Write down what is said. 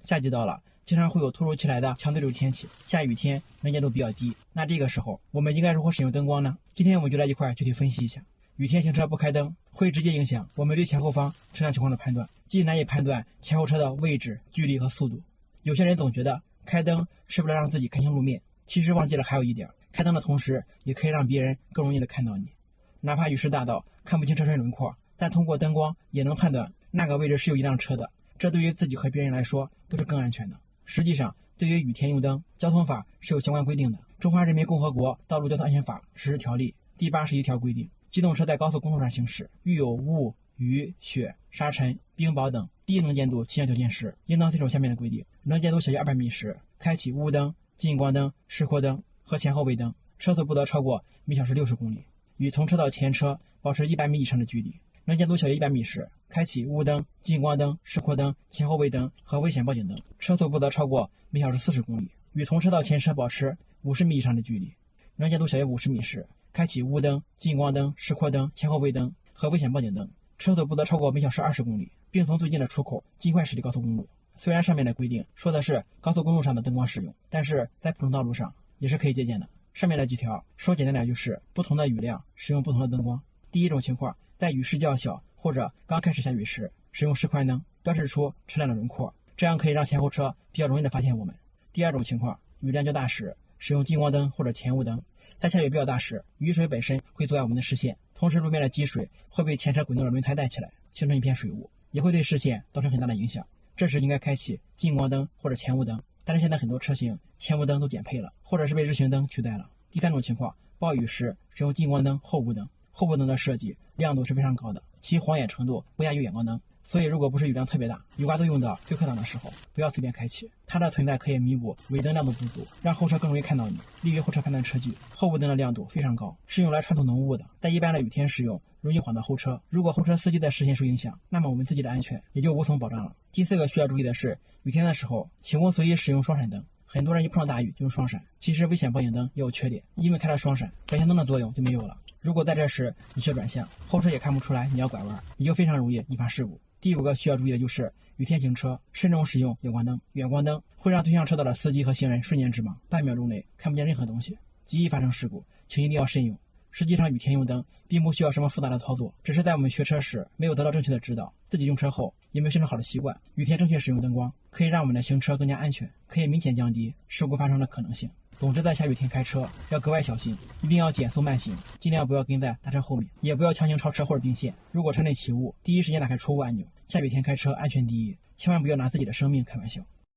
夏季到了，经常会有突如其来的强对流天气，下雨天能见度比较低。那这个时候我们应该如何使用灯光呢？今天我们就来一块具体分析一下。雨天行车不开灯，会直接影响我们对前后方车辆情况的判断，既难以判断前后车的位置、距离和速度。有些人总觉得开灯是为了让自己看清路面，其实忘记了还有一点，开灯的同时也可以让别人更容易的看到你。哪怕雨势大到看不清车身轮廓，但通过灯光也能判断那个位置是有一辆车的，这对于自己和别人来说都是更安全的。实际上，对于雨天用灯，交通法是有相关规定的。中华人民共和国道路交通安全法实施条例第81条规定，机动车在高速公路上行驶，遇有雾、雨、雪、沙尘、冰雹等低能见度气象条件时，应当遵守下面的规定：能见度小于200米时，开启雾灯、近光灯、示廓灯和前后尾灯，车速不得超过每小时60公里，与同车道前车保持100米以上的距离。能见度小于100米时，开启雾灯、近光灯、示廓灯、前后尾灯和危险报警灯，车速不得超过每小时40公里，与同车道前车保持50米以上的距离。能见度小于50米时，开启雾灯、近光灯、示廓灯、前后尾灯和危险报警灯，车速不得超过每小时20公里，并从最近的出口尽快驶离高速公路。虽然上面的规定说的是高速公路上的灯光使用，但是在普通道路上也是可以借鉴的。上面的几条说简单点就是不同的雨量使用不同的灯光。第一种情况，在雨势较小或者刚开始下雨时，使用示宽灯标示出车辆的轮廓，这样可以让前后车比较容易的发现我们。第二种情况，雨量较大时，使用近光灯或者前雾灯。在下雨比较大时，雨水本身会阻碍我们的视线，同时路面的积水会被前车滚动的轮胎带起来，形成一片水雾，也会对视线造成很大的影响。这时应该开启近光灯或者前雾灯，但是现在很多车型前雾灯都减配了，或者是被日行灯取代了。第三种情况，暴雨时使用近光灯、后雾灯。后雾灯的设计亮度是非常高的，其晃眼程度不亚于远光灯，所以如果不是雨量特别大，雨刮都用到最快档的时候，不要随便开启。它的存在可以弥补尾灯亮度不足，让后车更容易看到你，利于后车判断车距。后雾灯的亮度非常高，是用来穿透浓雾的，在一般的雨天使用容易晃到后车，如果后车司机的视线受影响，那么我们自己的安全也就无从保障了。第四个需要注意的是，雨天的时候请勿随意使用双闪灯。很多人一碰到大雨就用双闪，其实危险报警灯也有缺点，因为开了双闪，转向灯的作用就没有了。如果在这时你需要转向，后车也看不出来你要拐弯，你就非常容易引发事故。第五个需要注意的就是雨天行车慎重使用远光灯。远光灯会让对向车道的司机和行人瞬间致盲，半秒钟内看不见任何东西，极易发生事故，请一定要慎用。实际上雨天用灯并不需要什么复杂的操作，只是在我们学车时没有得到正确的指导，自己用车后也没有形成好的习惯。雨天正确使用灯光可以让我们的行车更加安全，可以明显降低事故发生的可能性。总之，在下雨天开车要格外小心，一定要减速慢行，尽量不要跟在大车后面，也不要强行超车或者并线。如果车内起雾，第一时间打开除雾按钮。下雨天开车安全第一，千万不要拿自己的生命开玩笑。